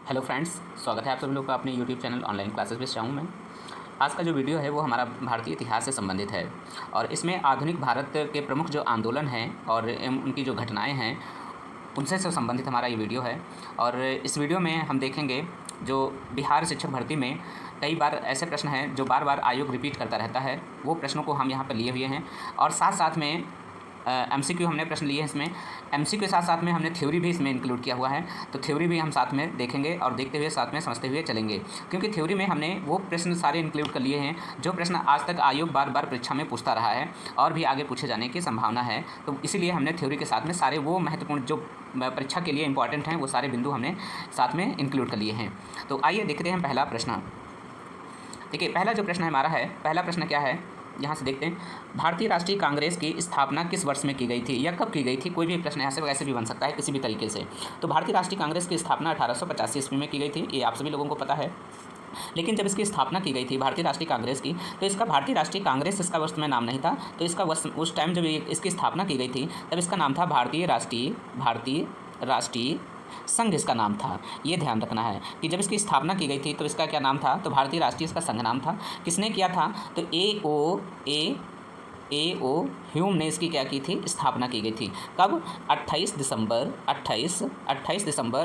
Hello friends, स्वागत है आप सभी लोग का अपने YouTube channel online classes with Shahu में। आज का जो वीडियो है वो हमारा भारतीय इतिहास से संबंधित है और इसमें आधुनिक भारत के प्रमुख जो आंदोलन हैं और उनकी जो घटनाएं हैं उनसे संबंधित हमारा ये वीडियो है। और इस वीडियो में हम देखेंगे जो बिहार शिक्षक भर्ती में कई बार ऐसे प्रश्न हैं जो बार बार आयोग रिपीट करता रहता है, वो प्रश्नों को हम यहाँ पर लिए हुए हैं। और साथ साथ में MCQ हमने प्रश्न लिए हैं इसमें। MCQ के साथ साथ में हमने थ्योरी भी इसमें इंक्लूड किया हुआ है, तो थ्योरी भी हम साथ में देखेंगे और देखते हुए साथ में समझते हुए चलेंगे, क्योंकि थ्योरी में हमने वो प्रश्न सारे इंक्लूड कर लिए हैं जो प्रश्न आज तक आयोग बार बार परीक्षा में पूछता रहा है और भी आगे पूछे जाने की संभावना है। तो इसीलिए हमने थ्योरी के साथ में सारे वो महत्वपूर्ण जो परीक्षा के लिए इंपॉर्टेंट हैं वो सारे बिंदु हमने साथ में इंक्लूड कर लिए हैं। तो आइए देखते हैं पहला प्रश्न। देखिए, पहला जो प्रश्न हमारा है, पहला प्रश्न क्या है यहाँ से देखते हैं। भारतीय राष्ट्रीय कांग्रेस की स्थापना किस वर्ष में की गई थी या कब की गई थी? कोई भी प्रश्न यहाँ से वैसे भी बन सकता है किसी भी तरीके से। तो भारतीय राष्ट्रीय कांग्रेस की स्थापना 1885 ईस्वी में की गई थी, ये आप सभी लोगों को पता है। लेकिन जब इसकी स्थापना की गई थी भारतीय राष्ट्रीय कांग्रेस की, तो इसका भारतीय राष्ट्रीय कांग्रेस इसका वर्ष में नाम नहीं था। तो इसका उस टाइम जब इसकी स्थापना की गई थी तब इसका नाम था भारतीय राष्ट्रीय संघ इसका नाम था। ये ध्यान रखना है कि जब इसकी स्थापना की गई थी तो इसका क्या नाम था? तो भारतीय राष्ट्रीय इसका संघ नाम था। किसने किया था? तो ए.ओ. ह्यूम ने इसकी क्या की थी? स्थापना की गई थी। कब? 28 दिसंबर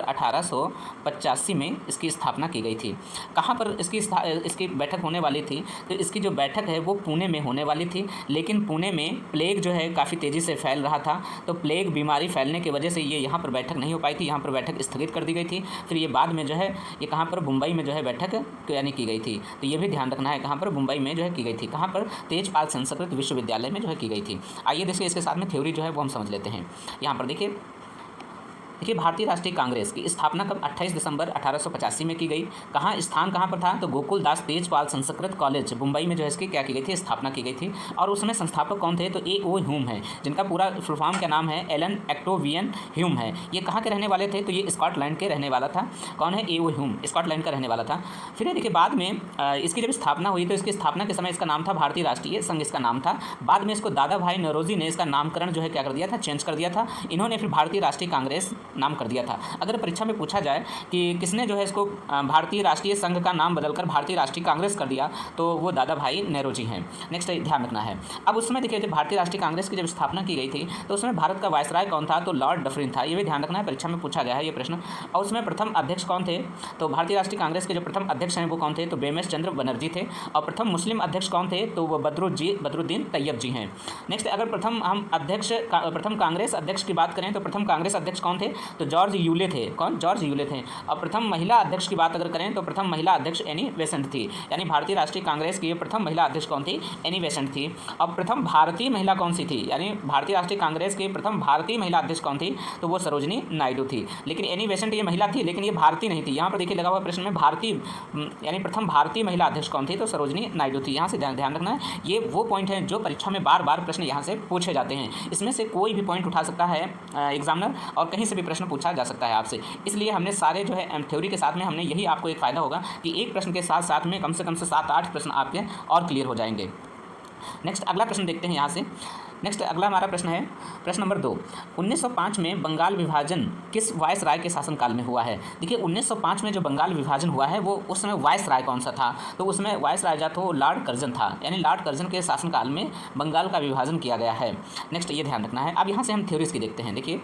1885 में इसकी स्थापना की गई थी। कहाँ पर इसकी बैठक होने वाली थी? तो इसकी जो बैठक है वो पुणे में होने वाली थी, लेकिन पुणे में प्लेग जो है काफ़ी तेज़ी से फैल रहा था, तो प्लेग बीमारी फैलने की वजह से ये यहाँ पर बैठक नहीं हो पाई थी, यहाँ पर बैठक स्थगित कर दी गई थी। फिर ये बाद में जो है ये कहाँ पर मुंबई में जो है बैठक यानी की गई थी। तो ये भी ध्यान रखना है, कहाँ पर? मुंबई में जो है की गई थी। कहाँ पर? तेजपाल संस्कृत विश्वविद्यालय में जो है की गई थी। आइए देखिए, इसके साथ में थ्योरी जो है वो हम समझ लेते हैं। यहाँ पर देखिए भारतीय राष्ट्रीय कांग्रेस की स्थापना कब? 28 दिसंबर 1885 में की गई। कहाँ? स्थान कहाँ पर था? तो गोकुलदास तेजपाल संस्कृत कॉलेज मुंबई में जो है इसकी क्या की गई थी? स्थापना की गई थी। और उसमें संस्थापक कौन थे? तो ए.ओ. ह्यूम है, जिनका पूरा फुल फॉर्म का नाम है एलन एक्टोवियन ह्यूम है। ये कहाँ के रहने वाले थे? तो ये स्कॉटलैंड के रहने वाला था। कौन है? ए.ओ. ह्यूम, स्कॉटलैंड का रहने वाला था। फिर देखिए बाद में इसकी जब स्थापना हुई तो इसकी स्थापना के समय इसका नाम था भारतीय राष्ट्रीय संघ इसका नाम था। बाद में इसको दादा भाई नौरोजी ने इसका नामकरण जो है क्या कर दिया था? चेंज कर दिया था। इन्होंने फिर भारतीय राष्ट्रीय कांग्रेस नाम कर दिया था। अगर परीक्षा में पूछा जाए कि किसने जो है इसको भारतीय राष्ट्रीय संघ का नाम बदलकर भारतीय राष्ट्रीय कांग्रेस कर दिया, तो वो दादा भाई नेरोजी हैं। नेक्स्ट ध्यान रखना है। अब उस समय देखिए जब भारतीय राष्ट्रीय कांग्रेस की जब स्थापना की गई थी तो उसमें भारत का वायसराय कौन था? तो लॉर्ड डफरिन था। ये भी ध्यान रखना है, परीक्षा में पूछा गया है ये प्रश्न। और उसमें प्रथम अध्यक्ष कौन थे? तो भारतीय राष्ट्रीय कांग्रेस के जो प्रथम अध्यक्ष हैं वो कौन थे? तो बेमेश चंद्र बनर्जी थे। और प्रथम मुस्लिम अध्यक्ष कौन थे? तो वो बदरुद्दीन तैयब जी हैं। नेक्स्ट अगर प्रथम कांग्रेस अध्यक्ष की बात करें तो प्रथम कांग्रेस अध्यक्ष कौन थे? तो जॉर्ज यूले थे। कौन? जॉर्ज यूले थे। और प्रथम महिला अध्यक्ष की बात अगर करें तो प्रथम महिला अध्यक्ष एनी बेसेंट थी। यानी भारतीय राष्ट्रीय कांग्रेस की प्रथम महिला अध्यक्ष कौन थी? एनी बेसेंट थी। और प्रथम भारतीय महिला कौन सी थी? यानी भारतीय राष्ट्रीय कांग्रेस की प्रथम भारतीय महिला अध्यक्ष कौन थी? तो वो सरोजनी नायडू थी। लेकिन एनी बेसेंट ये महिला थी, लेकिन ये भारतीय नहीं थी। यहाँ पर देखिए लगा हुआ प्रश्न में भारतीय यानी प्रथम भारतीय महिला अध्यक्ष कौन थी? तो सरोजनी नायडू थी। यहाँ से ध्यान रखना है, ये वो पॉइंट हैं जो परीक्षा में बार बार प्रश्न यहाँ से पूछे जाते हैं। इसमें से कोई भी पॉइंट उठा सकता है एग्जामिनर और कहीं से भी प्रश्न पूछा जा सकता है आपसे। इसलिए हमने सारे जो है थ्योरी के साथ में हमने यही आपको एक फ़ायदा होगा कि एक प्रश्न के साथ साथ में कम से 7-8 प्रश्न आपके और क्लियर हो जाएंगे। नेक्स्ट अगला प्रश्न देखते हैं यहाँ से। नेक्स्ट अगला हमारा प्रश्न है प्रश्न नंबर 2। 1905 में बंगाल विभाजन किस वायसराय के शासनकाल में हुआ है? देखिए 1905 में जो बंगाल विभाजन हुआ है वो उस समय वायसराय कौन सा था? तो उसमें वायसराय जो था लॉर्ड कर्जन था। यानी लॉर्ड कर्जन के शासनकाल में बंगाल का विभाजन किया गया है। नेक्स्ट ये ध्यान रखना है। अब यहाँ से हम थ्योरीज की देखते हैं। देखिए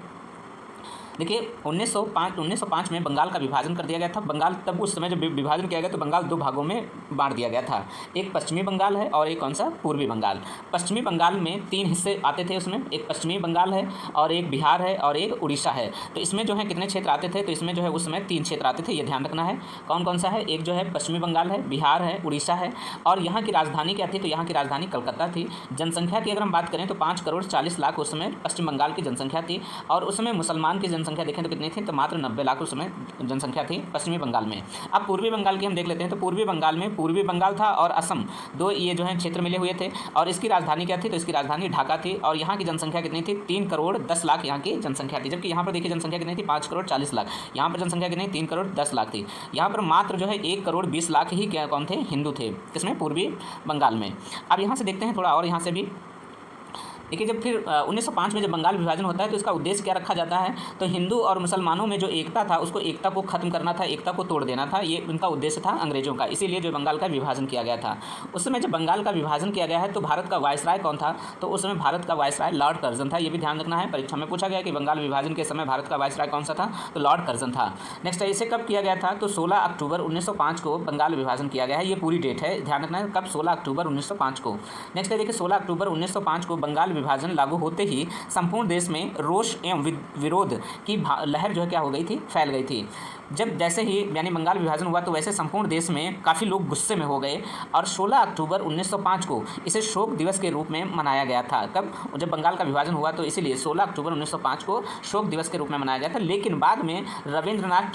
1905 में बंगाल का विभाजन कर दिया गया था। बंगाल तब उस समय जब विभाजन किया गया तो बंगाल 2 भागों में बांट दिया गया था। एक पश्चिमी बंगाल है और एक कौन सा? पूर्वी बंगाल। पश्चिमी बंगाल में 3 हिस्से आते थे उसमें, एक पश्चिमी बंगाल है और एक बिहार है और एक उड़ीसा है। तो इसमें जो है कितने क्षेत्र आते थे? तो इसमें जो है उस समय 3 क्षेत्र आते थे। ये ध्यान रखना है कौन कौन सा है। एक जो है पश्चिमी बंगाल है, बिहार है, उड़ीसा है। और यहाँ की राजधानी क्या थी? तो यहाँ की राजधानी कलकत्ता थी। जनसंख्या की अगर हम बात करें तो 5 करोड़ 40 लाख उस समय पश्चिम बंगाल की जनसंख्या थी। और उस समय मुसलमान की जनसंख्या देखें तो कितनी थी? तो मात्र 90 लाख उस समय जनसंख्या थी पश्चिमी बंगाल में। अब पूर्वी बंगाल की हम देख लेते हैं। तो पूर्वी बंगाल में पूर्वी बंगाल था और असम, 2 ये जो है क्षेत्र मिले हुए थे। और इसकी राजधानी क्या थी? तो इसकी राजधानी ढाका थी। और यहाँ की जनसंख्या कितनी थी? 3 करोड़ 10 लाख यहाँ की जनसंख्या थी। जबकि यहाँ पर देखिए जनसंख्या कितनी थी? 5 करोड़ 40 लाख। यहाँ पर जनसंख्या कितनी? 3 करोड़ 10 लाख थी। यहाँ पर मात्र जो है 1 करोड़ 20 लाख ही क्या कौन थे? हिंदू थे। किसमें? पूर्वी बंगाल में। अब यहाँ से देखते हैं थोड़ा और यहाँ से भी देखिए जब फिर 1905 में जब बंगाल विभाजन होता है तो इसका उद्देश्य क्या रखा जाता है, तो हिंदू और मुसलमानों में जो एकता था उसको एकता को खत्म करना था, एकता को तोड़ देना था, ये उनका उद्देश्य था अंग्रेजों का। इसीलिए जो बंगाल का विभाजन किया गया था। उस समय जब बंगाल का विभाजन किया गया है तो भारत का वायसराय कौन था, तो उस समय भारत का वायसराय लॉर्ड कर्जन था। ये भी ध्यान रखना है, परीक्षा में पूछा गया कि बंगाल विभाजन के समय भारत का वायसराय कौन सा था, तो लॉर्ड कर्जन था। नेक्स्ट इसे कब किया गया था, तो 16 अक्टूबर 1905 को बंगाल विभाजन किया गया है। ये पूरी डेट है, ध्यान रखना है कब, 16 अक्टूबर 1905 को। नेक्स्ट है देखिए 16 अक्टूबर 1905 को बंगाल विभाजन लागू होते ही संपूर्ण देश में रोष एवं विरोध की लहर जो है क्या हो गई थी, फैल गई थी। जब जैसे ही यानी बंगाल विभाजन हुआ तो वैसे संपूर्ण देश में काफ़ी लोग गुस्से में हो गए और 16 अक्टूबर 1905 को इसे शोक दिवस के रूप में मनाया गया था। कब, जब बंगाल का विभाजन हुआ तो इसीलिए 16 अक्टूबर 1905 को शोक दिवस के रूप में मनाया गया था। लेकिन बाद में रविंद्रनाथ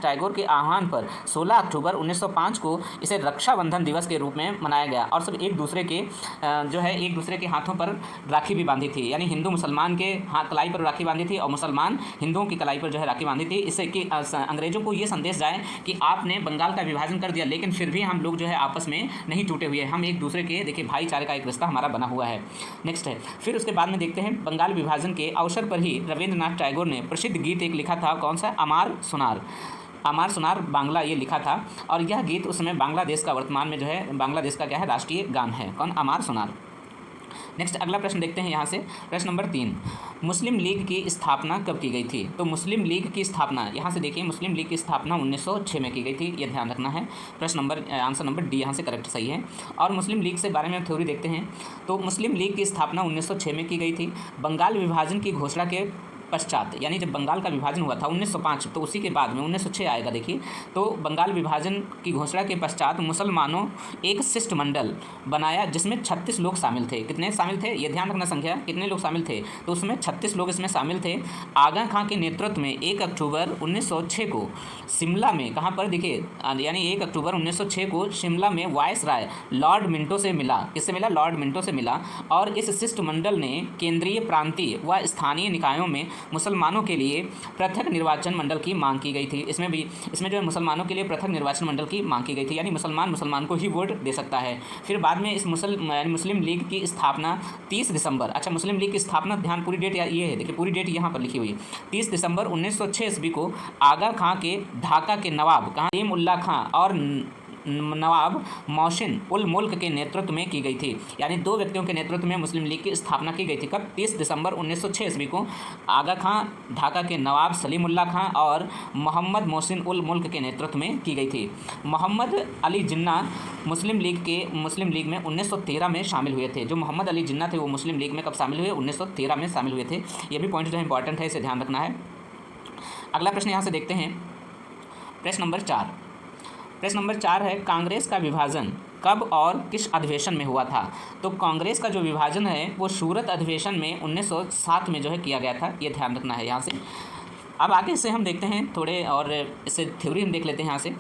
टैगोर के आह्वान पर 16 अक्टूबर 1905 को इसे रक्षाबंधन दिवस के रूप में मनाया गया और सब एक दूसरे के हाथों पर राखी भी बांधी थी। यानी हिंदू मुसलमान के हाथ कलाई पर राखी बांधी थी और मुसलमान हिंदुओं की कलाई पर जो है राखी बांधी थी। इससे कि अंग्रेजों को ये संदेश जाए कि आपने बंगाल का विभाजन कर दिया लेकिन फिर भी हम लोग जो है आपस में नहीं टूटे हुए, हम एक दूसरे के देखिए भाईचारे का एक रिश्ता हमारा बना हुआ है। नेक्स्ट है फिर उसके बाद में देखते हैं बंगाल विभाजन के अवसर पर ही रविंद्रनाथ टैगोर ने प्रसिद्ध गीत एक लिखा था, कौन सा, अमार सुनार बांग्ला, ये लिखा था और यह गीत उस समय बांग्लादेश का वर्तमान में जो है बांग्लादेश का क्या है, राष्ट्रीय गान है, कौन, अमार सुनार। नेक्स्ट अगला प्रश्न देखते हैं यहाँ से, प्रश्न नंबर 3, मुस्लिम लीग की स्थापना कब की गई थी, तो मुस्लिम लीग की स्थापना यहाँ से देखिए मुस्लिम लीग की स्थापना 1906 में की गई थी, ये ध्यान रखना है। आंसर नंबर डी यहाँ से करेक्ट सही है। और मुस्लिम लीग से बारे में थ्योरी देखते हैं, तो मुस्लिम लीग की स्थापना 1906 में की गई थी। बंगाल विभाजन की घोषणा के पश्चात, यानी जब बंगाल का विभाजन हुआ था 1905, तो उसी के बाद में 1906 आएगा देखिए, तो बंगाल विभाजन की घोषणा के पश्चात मुसलमानों एक शिष्टमंडल बनाया जिसमें 36 लोग शामिल थे। कितने शामिल थे, ये ध्यान रखना, संख्या कितने लोग शामिल थे, तो उसमें 36 लोग इसमें शामिल थे। आगा खां के नेतृत्व में 1 अक्टूबर 1906 को शिमला में, कहाँ पर देखिए, यानी 1 अक्टूबर 1906 को शिमला में वायसराय लॉर्ड मिंटो से मिला। किससे मिला, लॉर्ड मिंटो से मिला और इस शिष्टमंडल ने केंद्रीय, प्रांतीय व स्थानीय निकायों में मुसलमानों के लिए पृथक निर्वाचन मंडल की मांग की गई थी। इसमें जो है मुसलमानों के लिए पृथक निर्वाचन मंडल की मांग की गई थी, यानी मुसलमान को ही वोट दे सकता है। फिर बाद में इस मुस्लिम लीग की स्थापना 30 दिसंबर, अच्छा मुस्लिम लीग की स्थापना, ध्यान पूरी डेट ये है, देखिए पूरी डेट यहाँ पर लिखी हुई, 30 दिसंबर 1906 ईस्वी को आगा खां के ढाका के नवाब सलीम उल्लाह खां और नवाब मोहसिन उल मुल्क के नेतृत्व में की गई थी। यानी 2 व्यक्तियों के नेतृत्व में मुस्लिम लीग की स्थापना की गई थी। कब, 30 दिसंबर 1906 ईस्वी को आगा खां, ढाका के नवाब सलीम उल्लाह खां और मोहम्मद मोहसिन उल मुल्क के नेतृत्व में की गई थी। मोहम्मद अली जिन्ना मुस्लिम लीग में 1913 में शामिल हुए थे। जो मोहम्मद अली जिन्ना थे वो मुस्लिम लीग में कब शामिल हुए, 1913 में शामिल हुए थे। ये भी पॉइंट जो है इंपॉर्टेंट है, इसे ध्यान रखना है। अगला प्रश्न यहाँ से देखते हैं, प्रश्न नंबर 4 है, कांग्रेस का विभाजन कब और किस अधिवेशन में हुआ था, तो कांग्रेस का जो विभाजन है वो सूरत अधिवेशन में 1907 में जो है किया गया था, ये ध्यान रखना है यहाँ से। अब आगे से हम देखते हैं थोड़े और इससे थ्योरी हम देख लेते हैं यहाँ से।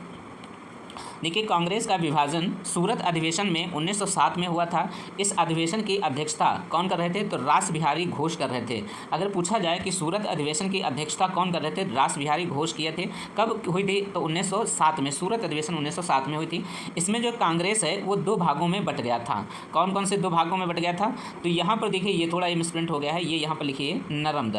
देखिए कांग्रेस का विभाजन सूरत अधिवेशन में 1907 में हुआ था। इस अधिवेशन की अध्यक्षता कौन कर रहे थे, तो रास बिहारी घोष कर रहे थे। अगर पूछा जाए कि सूरत अधिवेशन की अध्यक्षता कौन कर रहे थे, रास बिहारी घोष किए थे। कब हुई थी, तो 1907 में, सूरत अधिवेशन 1907 में हुई थी। इसमें जो कांग्रेस है वो 2 भागों में बट गया था। कौन कौन से 2 भागों में बट गया था, तो यहाँ पर देखिए ये थोड़ा मिसप्रिंट हो गया है, ये यहाँ पर लिखिए नरम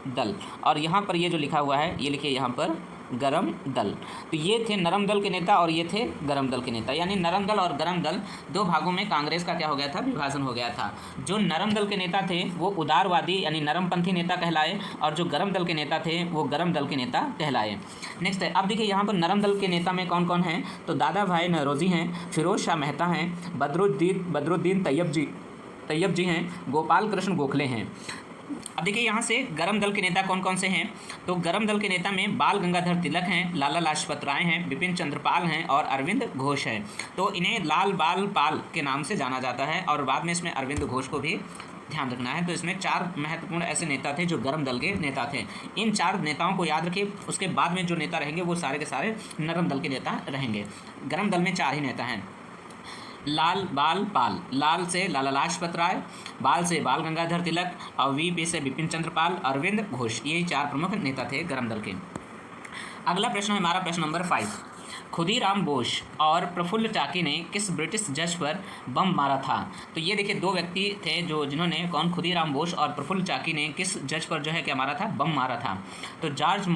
दल और यहाँ पर ये जो लिखा हुआ है ये लिखिए यहाँ पर गरम दल। तो ये थे नरम दल के नेता और ये थे गरम दल के नेता, यानी नरम दल और गरम दल 2 भागों में कांग्रेस का क्या हो गया था, विभाजन हो गया था। जो नरम दल के नेता थे वो उदारवादी यानी नरमपंथी नेता कहलाए और जो गरम दल के नेता थे वो गरम दल के नेता कहलाए। नेक्स्ट है, अब देखिए यहाँ पर नरम दल के नेता में कौन कौन हैं, तो दादा भाई नौरोजी हैं, फिरोज शाह मेहता हैं, बदरुद्दीन तैयब जी हैं, गोपाल कृष्ण गोखले हैं। अब देखिए यहाँ से गरम दल के नेता कौन कौन से हैं, तो गरम दल के नेता में बाल गंगाधर तिलक हैं, लाला लाजपत राय हैं, बिपिन चंद्र पाल हैं और अरविंद घोष हैं। तो इन्हें लाल बाल पाल के नाम से जाना जाता है और बाद में इसमें अरविंद घोष को भी ध्यान रखना है। तो इसमें 4 महत्वपूर्ण ऐसे नेता थे जो गरम दल के नेता थे। इन 4 नेताओं को याद रखिए, उसके बाद में जो नेता रहेंगे वो सारे के सारे नरम दल के नेता रहेंगे। गरम दल में 4 ही नेता हैं, लाल बाल पाल, लाल से लाला लाजपत राय, बाल से बाल गंगाधर तिलक और वीपी से बिपिन चंद्र पाल, अरविंद घोष, यही 4 प्रमुख नेता थे गरम दल के। अगला प्रश्न है हमारा प्रश्न नंबर 5। खुदीराम बोस और प्रफुल्ल चाकी ने किस ब्रिटिश जज पर बम मारा था? तो ये देखिए दो व्यक्ति थे जो जिन्होंने कौन खुदीराम बोस और प्रफुल्ल चाकी ने किस जज पर जो है क्या मारा था? बम मारा था। तो जॉन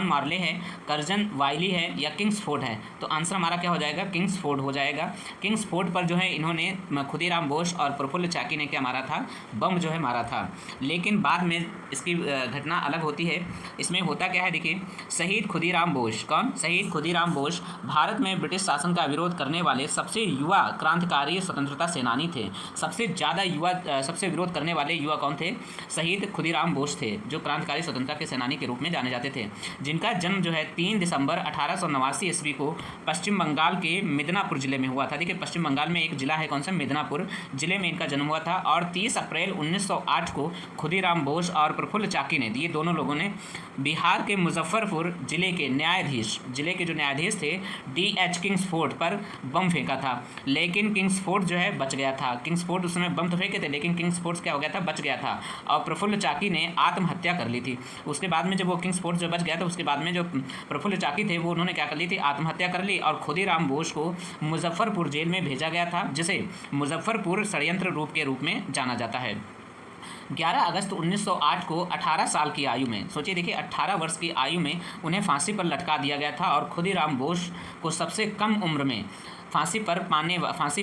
मार्ले है, कर्जन वाइली है या किंग्सफोर्ड है? तो आंसर हमारा क्या हो जाएगा? किंग्सफोर्ड हो जाएगा। किंग्सफोर्ड पर जो है इन्होंने खुदीराम बोस और प्रफुल्ल चाकी ने क्या मारा था? बम जो है मारा था। लेकिन बाद में इसकी घटना अलग होती है। इसमें होता क्या है देखिए, शहीद खुदीराम बोस, कौन? शहीद खुदीराम बोस भारत में ब्रिटिश शासन का विरोध करने वाले सबसे युवा क्रांतिकारी स्वतंत्रता सेनानी थे। सबसे ज़्यादा युवा सबसे विरोध करने वाले युवा कौन थे? शहीद खुदीराम बोस थे, जो क्रांतिकारी स्वतंत्रता के सेनानी के रूप में जाने जाते थे, जिनका जन्म जो है 3 दिसंबर 1889 ईस्वी को पश्चिम बंगाल के मिदनापुर जिले में हुआ था। देखिए पश्चिम बंगाल में एक जिला है, कौन सा? मिदनापुर जिले में इनका जन्म हुआ था। और 30 अप्रैल 1908 को खुदीराम बोस और प्रफुल्ल चाकी ने, ये दोनों लोगों ने बिहार के मुजफ्फरपुर जिले के जो न्यायाधीश थे D.H. किंग्सफोर्ड पर बम फेंका था। लेकिन किंग्सफोर्ड जो है बच गया था। किंग्सफोर्ड उस समय बम तो फेंके थे, लेकिन किंग्सफोर्ड क्या हो गया था? बच गया था। और प्रफुल्ल चाकी ने आत्महत्या कर ली थी। उसके बाद में जब वो किंग्सफोर्ड जो बच गया था, उसके बाद में जो प्रफुल्ल चाकी थे वो उन्होंने क्या कर ली थी? आत्महत्या कर ली। और खुदीराम बोस को मुजफ्फरपुर जेल में भेजा गया था, जिसे मुजफ्फरपुर षड्यंत्र के रूप में जाना जाता है। 11 अगस्त 1908 को 18 साल की आयु में, सोचिए देखिए 18 वर्ष की आयु में उन्हें फांसी पर लटका दिया गया था। और खुदीराम बोस को सबसे कम उम्र में फांसी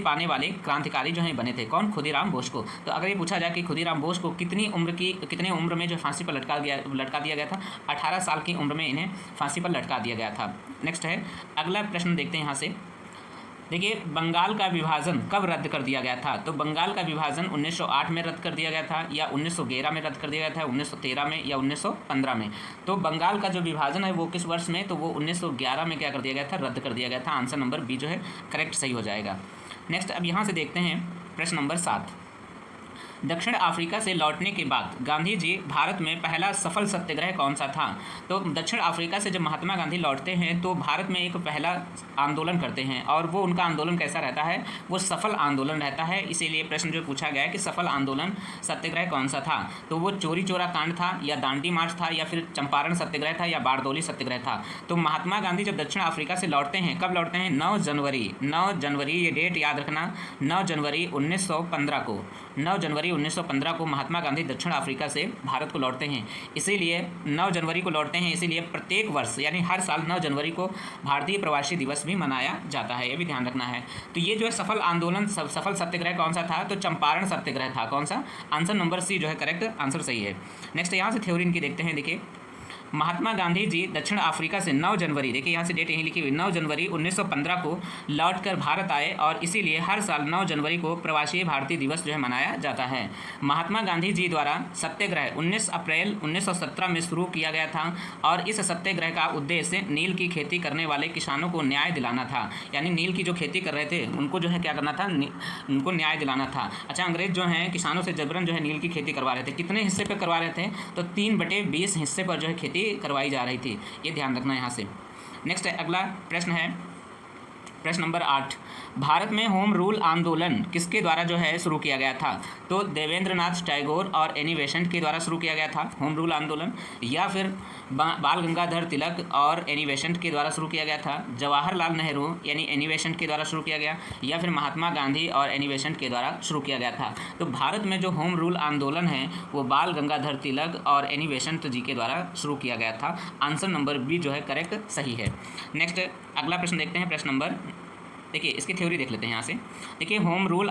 पाने वाले क्रांतिकारी जो हैं बने थे। कौन? खुदीराम बोस को। तो अगर ये पूछा जाए कि खुदीराम बोस को कितनी उम्र में जो फांसी पर लटका दिया गया था? 18 साल की उम्र में इन्हें फांसी पर लटका दिया गया था। नेक्स्ट है, अगला प्रश्न देखते हैं यहाँ से। देखिए बंगाल का विभाजन कब रद्द कर दिया गया था? तो बंगाल का विभाजन 1908 में रद्द कर दिया गया था, या 1911 में रद्द कर दिया गया था, 1913 में, या 1915 में? तो बंगाल का जो विभाजन है वो किस वर्ष में? तो वो 1911 में क्या कर दिया गया था? रद्द कर दिया गया था। आंसर नंबर बी जो है करेक्ट सही हो जाएगा। नेक्स्ट अब यहाँ से देखते हैं प्रश्न नंबर 7। दक्षिण अफ्रीका से लौटने के बाद गांधी जी भारत में पहला सफल सत्याग्रह कौन सा था? तो दक्षिण अफ्रीका से जब महात्मा गांधी लौटते हैं तो भारत में एक पहला आंदोलन करते हैं, और वो उनका आंदोलन कैसा रहता है? वो सफल आंदोलन रहता है। इसीलिए प्रश्न जो पूछा गया है कि सफल आंदोलन सत्याग्रह कौन सा था? तो वो चोरी चोरा कांड था, या दांडी मार्च था, या फिर चंपारण सत्याग्रह था, या बारदौली सत्याग्रह था? तो महात्मा गांधी जब दक्षिण अफ्रीका से लौटते हैं, कब लौटते हैं? 9 जनवरी, ये डेट याद रखना, 9 जनवरी 1915 को, 9 जनवरी 1915 को महात्मा गांधी दक्षिण अफ्रीका से भारत को लौटते हैं। इसीलिए 9 जनवरी को लौटते हैं, इसीलिए प्रत्येक वर्ष यानी हर साल 9 जनवरी को भारतीय प्रवासी दिवस भी मनाया जाता है। ये भी ध्यान रखना है। तो ये जो है सफल आंदोलन, सफल सत्याग्रह कौन सा था? तो चंपारण सत्याग्रह था। कौन सा? आंसर नंबर सी जो है करेक्ट आंसर सही है। नेक्स्ट यहाँ से थ्योरी इनकी देखते हैं। देखिए महात्मा गांधी जी दक्षिण अफ्रीका से 9 जनवरी, देखिए यहाँ से डेट यहीं लिखी हुई, 9 जनवरी 1915 को लौटकर भारत आए, और इसीलिए हर साल 9 जनवरी को प्रवासी भारतीय दिवस जो है मनाया जाता है। महात्मा गांधी जी द्वारा सत्याग्रह 19 अप्रैल 1917 में शुरू किया गया था, और इस सत्याग्रह का उद्देश्य नील की खेती करने वाले किसानों को न्याय दिलाना था। यानी नील की जो खेती कर रहे थे उनको जो है क्या करना था? उनको न्याय दिलाना था। अच्छा, अंग्रेज जो हैं किसानों से जबरन जो है नील की खेती करवा रहे थे। कितने हिस्से पर करवा रहे थे? तो 3/20 हिस्से पर जो है खेती करवाई जा रही थी। ये ध्यान रखना यहाँ से। नेक्स्ट है, अगला प्रश्न है प्रश्न नंबर 8। भारत में होम रूल आंदोलन किसके द्वारा जो है शुरू किया गया था? तो देवेंद्रनाथ टैगोर और एनी बेसेंट के द्वारा शुरू किया गया था होम रूल आंदोलन, या फिर बाल गंगाधर तिलक और एनी बेसेंट के द्वारा शुरू किया गया था, जवाहरलाल नेहरू यानी एनी बेसेंट के द्वारा शुरू किया गया, या फिर महात्मा गांधी और एनी बेसेंट के द्वारा शुरू किया गया था? तो भारत में जो होम रूल आंदोलन है वो बाल गंगाधर तिलक और एनी बेसेंट जी के द्वारा शुरू किया गया था। आंसर नंबर बी जो है करेक्ट सही है। नेक्स्ट अगला प्रश्न देखते हैं। प्रश्न नंबर, देखिए इसकी थ्योरी देख लेते हैं यहाँ से। देखिए होम रूल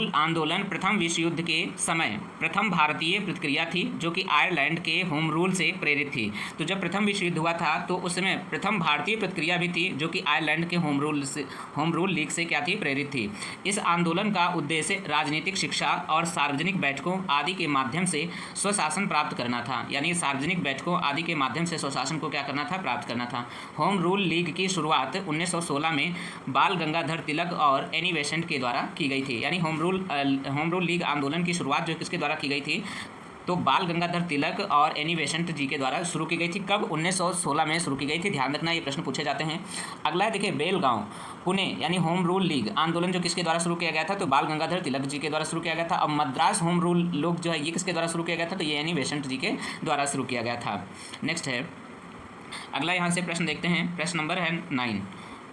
आंदोलन प्रथम विश्व युद्ध के समय प्रथम भारतीय प्रतिक्रिया थी, जो कि आयरलैंड के होम रूल से प्रेरित थी। तो जब प्रथम विश्व युद्ध हुआ था तो उस समय प्रथम भारतीय प्रतिक्रिया भी थी, जो कि आयरलैंड के होम रूल लीग से क्या थी? प्रेरित थी। इस आंदोलन का उद्देश्य राजनीतिक शिक्षा और सार्वजनिक बैठकों आदि के माध्यम से स्वशासन प्राप्त करना था। यानी सार्वजनिक बैठकों आदि के माध्यम से स्वशासन को क्या करना था? प्राप्त करना था। होम रूल लीग की शुरुआत 1916 में बाल गंगाधर तिलक और एनी बेसेंट के द्वारा की गई थी। यानी होम रूल लीग आंदोलन की शुरुआत जो किसके द्वारा की गई थी? तो बाल गंगाधर तिलक और एनी बेसेंट जी के द्वारा शुरू की गई थी। कब? 1916 में शुरू की गई थी। ध्यान रखना, ये प्रश्न पूछे जाते हैं। अगला है देखिए बेलगांव पुणे यानी होम रूल लीग आंदोलन जो किसके द्वारा शुरू किया गया था? तो बाल गंगाधर तिलक जी के द्वारा शुरू किया गया था। अब मद्रास होम रूल लोग जो है ये किसके द्वारा शुरू किया गया था? तो ये एनी बेसेंट जी के द्वारा शुरू किया गया था। नेक्स्ट है अगला यहाँ से प्रश्न देखते हैं, प्रश्न नंबर है 9।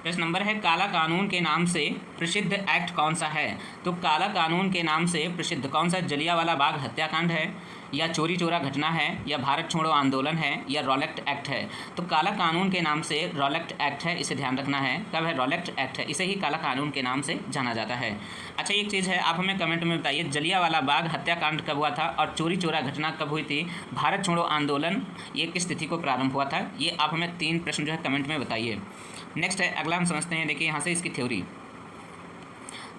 प्रश्न नंबर है काला कानून के नाम से प्रसिद्ध एक्ट कौन सा है? तो काला कानून के नाम से प्रसिद्ध कौन सा? जलियांवाला बाग हत्याकांड है, या चोरी चोरा घटना है, या भारत छोड़ो आंदोलन है, या रॉलेट एक्ट है? तो काला कानून के नाम से रॉलेट एक्ट है, इसे ध्यान रखना है। कब है? रॉलेट एक्ट है, इसे ही काला कानून के नाम से जाना जाता है। अच्छा, एक चीज़ है, आप हमें कमेंट में बताइए, जलियांवाला बाग हत्याकांड कब हुआ था और चोरी चोरा घटना कब हुई थी? भारत छोड़ो आंदोलन ये किस तिथि को प्रारंभ हुआ था? ये आप हमें 3 प्रश्न जो है कमेंट में बताइए। नेक्स्ट है, अगला हम समझते हैं, देखिए यहाँ से इसकी थ्योरी।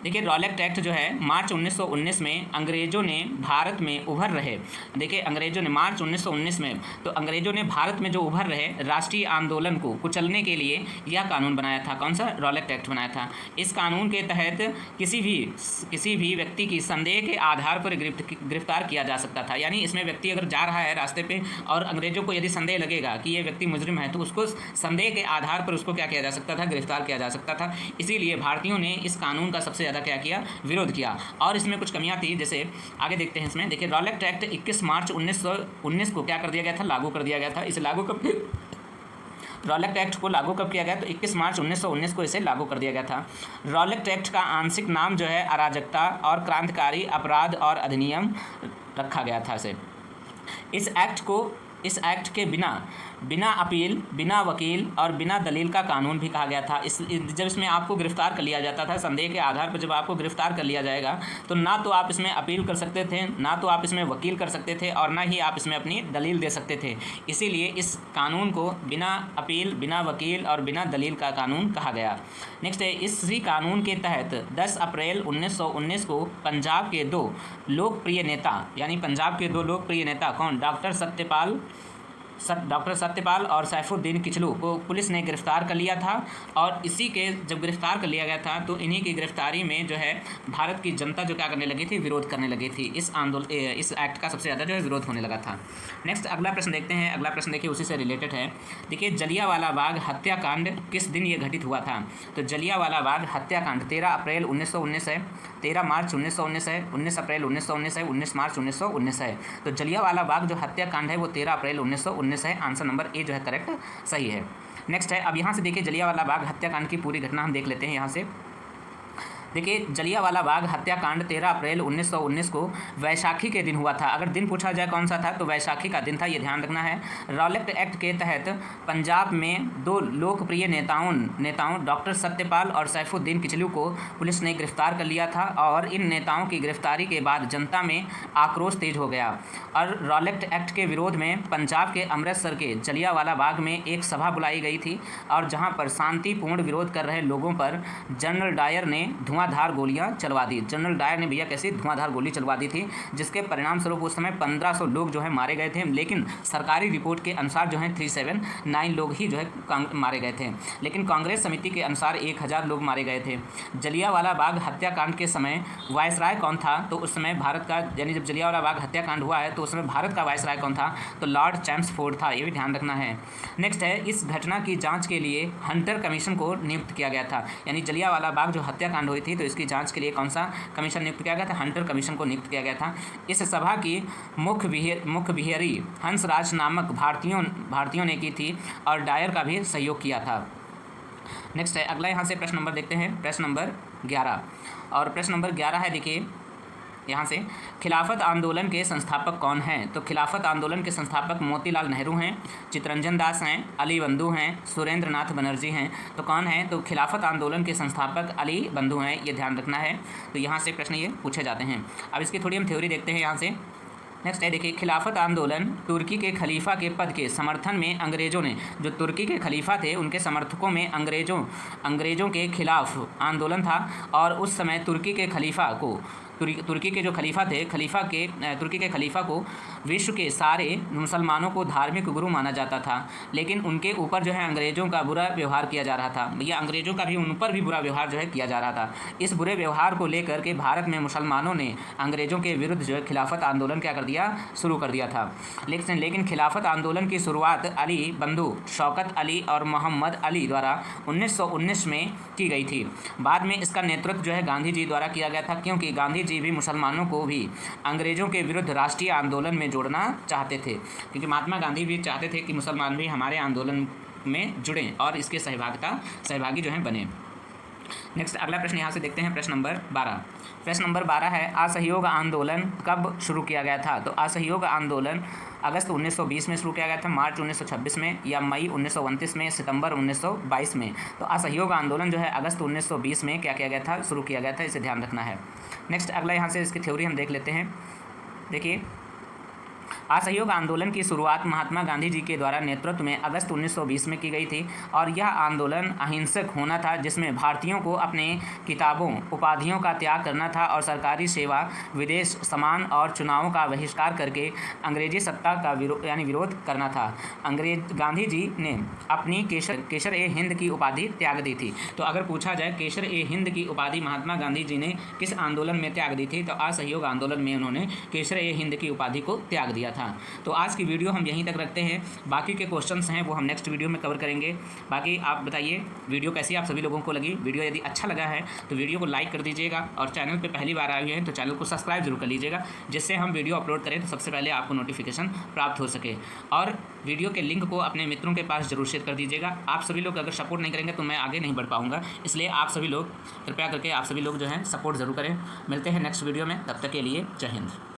देखिए रॉलेट एक्ट जो है मार्च 1919 में अंग्रेज़ों ने भारत में उभर रहे, देखिए अंग्रेज़ों ने मार्च 1919 में, तो अंग्रेज़ों ने भारत में जो उभर रहे राष्ट्रीय आंदोलन को कुचलने के लिए यह कानून बनाया था। कौन सा? रॉलेट एक्ट बनाया था। इस कानून के तहत किसी भी व्यक्ति की संदेह के आधार पर गिरफ्तार किया जा सकता था। यानी इसमें व्यक्ति अगर जा रहा है रास्ते पे और अंग्रेज़ों को यदि संदेह लगेगा कि ये व्यक्ति मुजरिम है, तो उसको संदेह के आधार पर उसको क्या किया जा सकता था? गिरफ्तार किया जा सकता था। इसीलिए भारतीयों ने इस कानून का सबसे ज़्यादा क्या किया? विरोध किया। और इसमें कुछ कमियां थी, जैसे आगे देखते हैं इसमें। देखिए रॉलेट एक्ट 21 मार्च 1919 को क्या कर दिया गया था? लागू कर दिया गया था। इसे लागू कब रॉलेट एक्ट को लागू कब किया गया? तो 21 मार्च 1919 को इसे लागू कर दिया गया था। रॉलेट एक्ट का आंशिक नाम जो है अराजकता और क्रांतिकारी अपराध और अधिनियम रखा गया था इसे। इस एक्ट के बिना अपील, बिना वकील और बिना दलील का कानून भी कहा गया था। जब इसमें आपको गिरफ्तार कर लिया जाता था, संदेह के आधार पर जब आपको गिरफ्तार कर लिया जाएगा, तो ना तो आप इसमें अपील कर सकते थे, ना तो आप इसमें वकील कर सकते थे, और ना ही आप इसमें अपनी दलील दे सकते थे। इसीलिए इस कानून को बिना अपील, बिना वकील और बिना दलील का कानून कहा गया। नेक्स्ट है, इसी कानून के तहत 10 अप्रैल 1919 को पंजाब के 2 लोकप्रिय नेता, यानी पंजाब के 2 लोकप्रिय नेता कौन? डॉक्टर सत्यपाल और सैफुद्दीन किचलू को पुलिस ने गिरफ्तार कर लिया था। और इसी के जब गिरफ्तार कर लिया गया था, तो इन्हीं की गिरफ्तारी में जो है भारत की जनता जो क्या करने लगी थी? विरोध करने लगी थी। इस एक्ट का सबसे ज़्यादा जो है विरोध होने लगा था। नेक्स्ट अगला प्रश्न देखते हैं। अगला प्रश्न देखिए उसी से रिलेटेड है। देखिए जलियांवाला बाग हत्याकांड किस दिन ये घटित हुआ था? तो जलियांवाला बाग हत्याकांड 13 अप्रैल 1919 है, 13 मार्च 1919 है, 19 अप्रैल 1919 है, 19 मार्च 1919 है। तो जलियांवाला बाग जो हत्याकांड है वो 13 अप्रैल 1919 है। आंसर नंबर ए जो है करेक्ट सही है। नेक्स्ट है, अब यहाँ से देखिए जलियांवाला बाग हत्याकांड की पूरी घटना हम देख लेते हैं। यहाँ से देखिए जलियांवाला बाग हत्याकांड 13 अप्रैल 1919 को वैशाखी के दिन हुआ था। अगर दिन पूछा जाए कौन सा था, तो वैशाखी का दिन था, ये ध्यान रखना है। रॉलेट एक्ट के तहत पंजाब में 2 लोकप्रिय नेताओं डॉक्टर सत्यपाल और सैफुद्दीन किचलू को पुलिस ने गिरफ्तार कर लिया था। और इन नेताओं की गिरफ्तारी के बाद जनता में आक्रोश तेज हो गया और रॉलेट एक्ट के विरोध में पंजाब के अमृतसर के जलियांवाला बाग में एक सभा बुलाई गई थी, और जहाँ पर शांतिपूर्ण विरोध कर रहे लोगों पर जनरल डायर ने धुआंधार गोलियां चलवा दी। जनरल डायर ने भैया कैसी धुआंधार गोली चलवा दी थी, जिसके परिणाम स्वरूप उस समय 1500 लोग जो है मारे गए थे। लेकिन सरकारी रिपोर्ट के अनुसार जो है 379 लोग ही जो है मारे गए थे, लेकिन कांग्रेस समिति के अनुसार 1000 लोग मारे गए थे। जलियांवाला बाग हत्याकांड के समय वायसराय कौन था? तो उस समय भारत का, यानी जब जलियांवाला बाग हत्याकांड हुआ है तो उस समय भारत का वायसराय कौन था? तो लॉर्ड चैम्सफोर्ड था, ये भी ध्यान रखना है। नेक्स्ट है, इस घटना की जाँच के लिए हंटर कमीशन को नियुक्त किया गया था। यानी जलियांवाला बाग जो हत्याकांड हुई थी, तो इसकी जांच के लिए कौन सा कमीशन नियुक्त किया गया था? हंटर कमीशन को नियुक्त किया गया था। इस सभा की मुख्य बिहेरी हंसराज नामक भारतीयों ने की थी, और डायर का भी सहयोग किया था। नेक्स्ट है, अगला यहाँ से प्रश्न नंबर देखते हैं, प्रश्न नंबर 11। और प्रश्न नंबर 11 है, देखिए यहाँ से, खिलाफत आंदोलन के संस्थापक कौन हैं? तो खिलाफत आंदोलन के संस्थापक मोतीलाल नेहरू हैं, चित्तरंजन दास हैं, अली बंधु हैं, सुरेंद्र नाथ बनर्जी हैं। तो कौन है? तो खिलाफत आंदोलन के संस्थापक अली बंधु हैं, ये ध्यान रखना है। तो यहाँ से प्रश्न ये पूछे जाते हैं। अब इसकी थोड़ी हम थ्योरी देखते हैं यहाँ से। नेक्स्ट है, देखिए खिलाफत आंदोलन तुर्की के खलीफा के पद के समर्थन में अंग्रेज़ों ने, जो तुर्की के खलीफा थे उनके समर्थकों में अंग्रेज़ों के खिलाफ आंदोलन था। और उस समय तुर्की के खलीफा को तुर्की के जो खलीफा थे, तुर्की के खलीफा को विश्व के सारे मुसलमानों को धार्मिक गुरु माना जाता था। लेकिन उनके ऊपर जो है अंग्रेज़ों का बुरा व्यवहार किया जा रहा था। भैया अंग्रेज़ों का भी उन पर भी बुरा व्यवहार जो है किया जा रहा था। इस बुरे व्यवहार को लेकर के भारत में मुसलमानों ने अंग्रेज़ों के विरुद्ध जो है खिलाफत आंदोलन क्या कर दिया? शुरू कर दिया था। लेकिन खिलाफत आंदोलन की शुरुआत अली बंधु, शौकत अली और मोहम्मद अली द्वारा 1919 में की गई थी। बाद में इसका नेतृत्व जो है गांधी जी द्वारा किया गया था, क्योंकि गांधी जी भी मुसलमानों को भी अंग्रेज़ों के विरुद्ध राष्ट्रीय आंदोलन में जोड़ना चाहते थे, क्योंकि महात्मा गांधी भी चाहते थे कि मुसलमान भी हमारे आंदोलन में जुड़ें और इसके सहभागी जो हैं बने। नेक्स्ट अगला प्रश्न यहाँ से देखते हैं, प्रश्न नंबर 12। प्रश्न नंबर 12 है, असहयोग आंदोलन कब शुरू किया गया था? तो असहयोग आंदोलन अगस्त 1920 में शुरू किया गया था, मार्च 1926 में, या मई 1929 में, सितंबर 1922 में। तो असहयोग आंदोलन जो है अगस्त 1920 में क्या किया गया था, शुरू किया गया था, इसे ध्यान रखना है। नेक्स्ट अगला यहाँ से इसकी थ्योरी हम देख लेते हैं। देखिए, असहयोग आंदोलन की शुरुआत महात्मा गांधी जी के द्वारा नेतृत्व में अगस्त 1920 में की गई थी और यह आंदोलन अहिंसक होना था, जिसमें भारतीयों को अपने किताबों उपाधियों का त्याग करना था और सरकारी सेवा, विदेश सम्मान और चुनावों का बहिष्कार करके अंग्रेजी सत्ता का विरोध करना था। गांधी जी ने अपनी केसर ए हिंद की उपाधि त्याग दी थी। तो अगर पूछा जाए केसर ए हिंद की उपाधि महात्मा गांधी जी ने किस आंदोलन में त्याग दी थी, तो असहयोग आंदोलन में उन्होंने केसर ए हिंद की उपाधि को त्याग दिया था। तो आज की वीडियो हम यहीं तक रखते हैं, बाकी के क्वेश्चंस हैं वो हम नेक्स्ट वीडियो में कवर करेंगे। बाकी आप बताइए वीडियो कैसी आप सभी लोगों को लगी। वीडियो यदि अच्छा लगा है तो वीडियो को लाइक कर दीजिएगा और चैनल पे पहली बार आए हुए हैं तो चैनल को सब्सक्राइब जरूर कर लीजिएगा, जिससे हम वीडियो अपलोड करें तो सबसे पहले आपको नोटिफिकेशन प्राप्त हो सके। और वीडियो के लिंक को अपने मित्रों के पास जरूर शेयर कर दीजिएगा। आप सभी लोग अगर सपोर्ट नहीं करेंगे तो मैं आगे नहीं बढ़ पाऊँगा, इसलिए आप सभी लोग कृपया करके आप सभी लोग जो हैं सपोर्ट ज़रूर करें। मिलते हैं नेक्स्ट वीडियो में, तब तक के लिए जय हिंद।